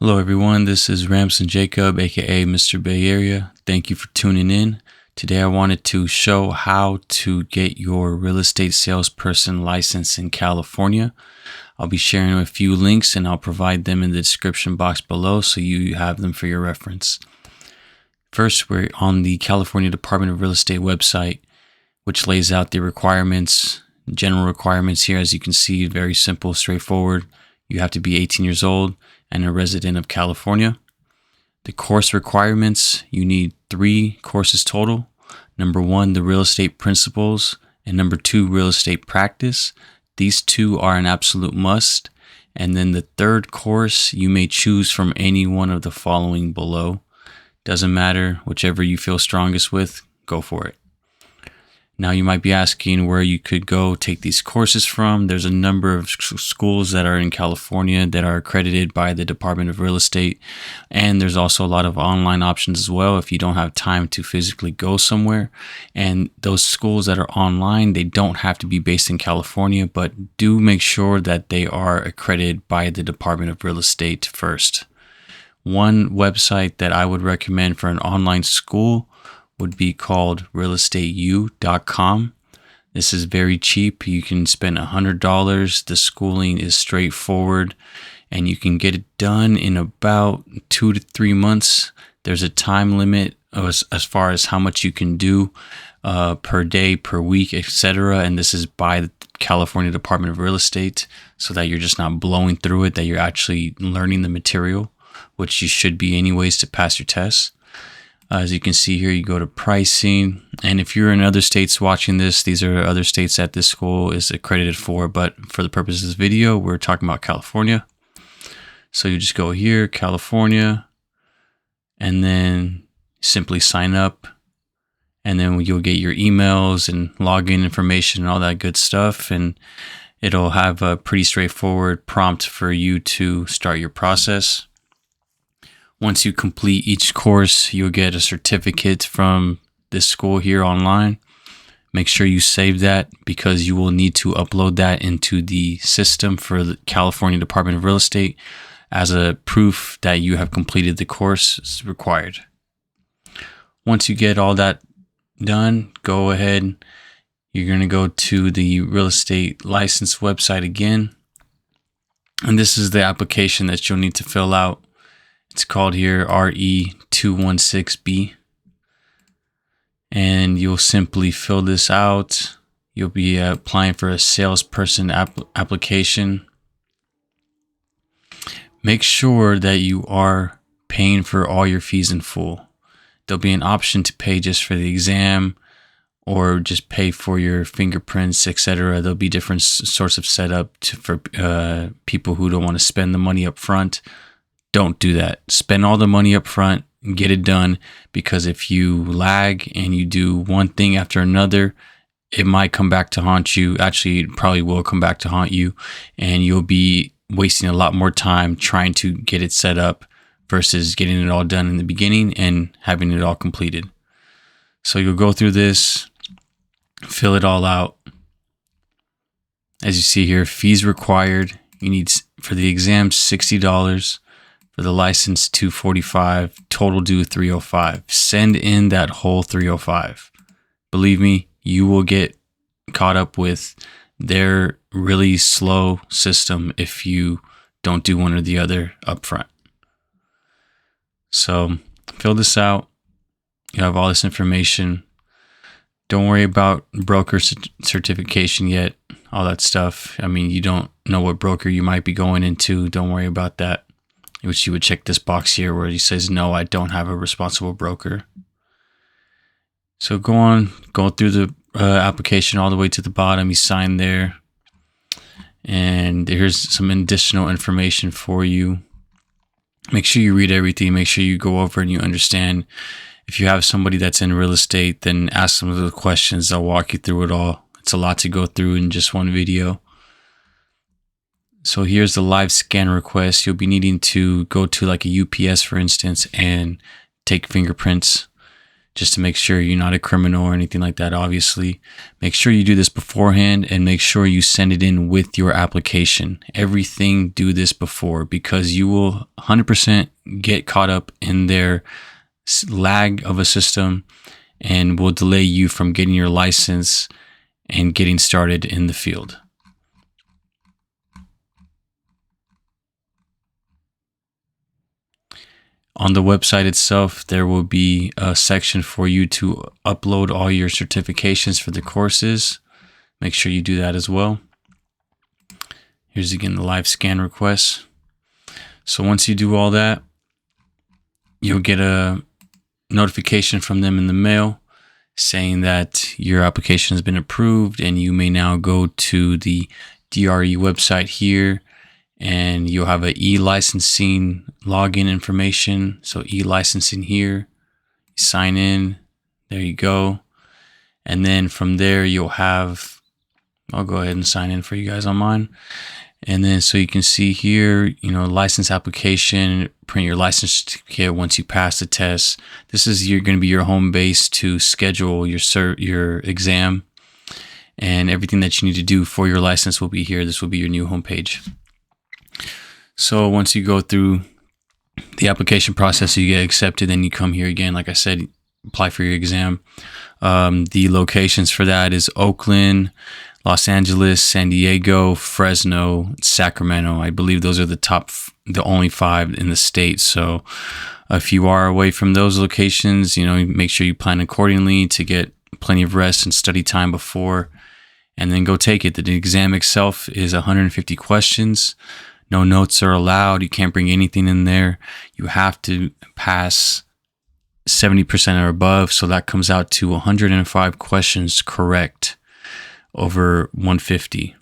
Hello everyone, this is Ramson Jacob, aka Mr. Bay Area. Thank you for tuning in. Today I wanted to show how to get your real estate salesperson license in California. I'll be sharing a few links and I'll provide them in the description box below so you have them for your reference. First, we're on the California Department of Real Estate website, which lays out the requirements, general requirements here. As you can see, very simple, straightforward. You have to be 18 years old and a resident of California. The course requirements, you need 3 courses total. Number 1, the real estate principles, and number 2, real estate practice. These 2 are an absolute must. And then the 3rd course, you may choose from any one of the following below. Doesn't matter, whichever you feel strongest with, go for it. Now you might be asking where you could go take these courses from. There's a number of schools that are in California that are accredited by the Department of Real Estate. And there's also a lot of online options as well if you don't have time to physically go somewhere. And those schools that are online, they don't have to be based in California, but do make sure that they are accredited by the Department of Real Estate first. One website that I would recommend for an online school would be called realestateu.com. This is very cheap. You can spend $100. The schooling is straightforward and you can get it done in about 2 to 3 months. There's a time limit as far as how much you can do per day, per week, etc. And this is by the California Department of Real Estate so that you're just not blowing through it, that you're actually learning the material, which you should be anyways to pass your tests. As you can see here, you go to pricing. And if you're in other states watching this, these are other states that this school is accredited for. But for the purpose of this video, we're talking about California. So you just go here, California, and then simply sign up. And then you'll get your emails and login information and all that good stuff. And it'll have a pretty straightforward prompt for you to start your process. Once you complete each course, you'll get a certificate from this school here online. Make sure you save that because you will need to upload that into the system for the California Department of Real Estate as a proof that you have completed the course as required. Once you get all that done, go ahead. You're going to go to the real estate license website again. And this is the application that you'll need to fill out. It's called here RE216B. And you'll simply fill this out. You'll be applying for a salesperson application. Make sure that you are paying for all your fees in full. There'll be an option to pay just for the exam or just pay for your fingerprints, etc. There'll be different sorts of setup for people who don't want to spend the money up front. Don't do that. Spend all the money up front and get it done, because if you lag and you do one thing after another, it might come back to haunt you. Actually, it probably will come back to haunt you, and you'll be wasting a lot more time trying to get it set up versus getting it all done in the beginning and having it all completed. So you'll go through this, fill it all out. As you see here, fees required. You need, for the exam, $60. For the license, $245, total due $305. Send in that whole $305. Believe me, you will get caught up with their really slow system if you don't do one or the other up front. So fill this out. You have all this information. Don't worry about broker certification yet, all that stuff. I mean, you don't know what broker you might be going into. Don't worry about that. Which you would check this box here where he says, no, I don't have a responsible broker. So go through the application all the way to the bottom. You sign there. And here's some additional information for you. Make sure you read everything. Make sure you go over and you understand. If you have somebody that's in real estate, then ask them the questions. They'll walk you through it all. It's a lot to go through in just one video. So here's the live scan request. You'll be needing to go to like a UPS, for instance, and take fingerprints. just to make sure you're not a criminal or anything like that. Obviously, make sure you do this beforehand, and make sure you send it in with your application. Everything, do this before, because you will 100% get caught up in their lag of a system and will delay you from getting your license and getting started in the field. On the website itself, there will be a section for you to upload all your certifications for the courses. Make sure you do that as well. Here's again the live scan requests. So once you do all that, you'll get a notification from them in the mail saying that your application has been approved, and you may now go to the DRE website here, and you'll have an e-licensing login information. So e-licensing here, sign in, there you go. And then from there you'll have, I'll go ahead and sign in for you guys on mine. And then so you can see here, license application, print your license certificate once you pass the test. This is going to be your home base to schedule your exam, and everything that you need to do for your license will be here. This will be your new homepage. So once you go through the application process, you get accepted, then you come here again. Like I said, apply for your exam. The locations for that is Oakland, Los Angeles, San Diego, Fresno, Sacramento. I believe those are the only 5 in the state. So if you are away from those locations, make sure you plan accordingly to get plenty of rest and study time before, and then go take it. The exam itself is 150 questions. No notes are allowed. You can't bring anything in there. You have to pass 70% or above. So that comes out to 105 questions correct over 150.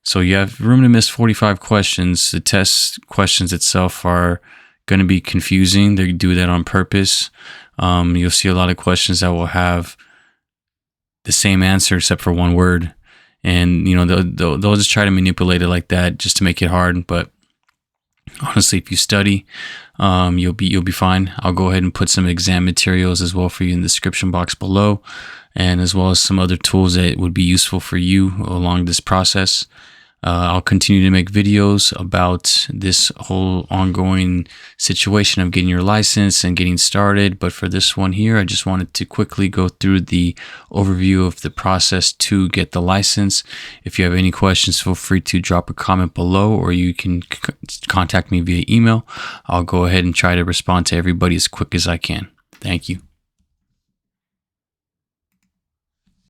So you have room to miss 45 questions. The test questions itself are going to be confusing. They do that on purpose. You'll see a lot of questions that will have the same answer except for one word. And, they'll just try to manipulate it like that just to make it hard. But honestly, if you study, you'll be fine. I'll go ahead and put some exam materials as well for you in the description box below, and as well as some other tools that would be useful for you along this process. I'll continue to make videos about this whole ongoing situation of getting your license and getting started. But for this one here, I just wanted to quickly go through the overview of the process to get the license. If you have any questions, feel free to drop a comment below, or you can contact me via email. I'll go ahead and try to respond to everybody as quick as I can. Thank you.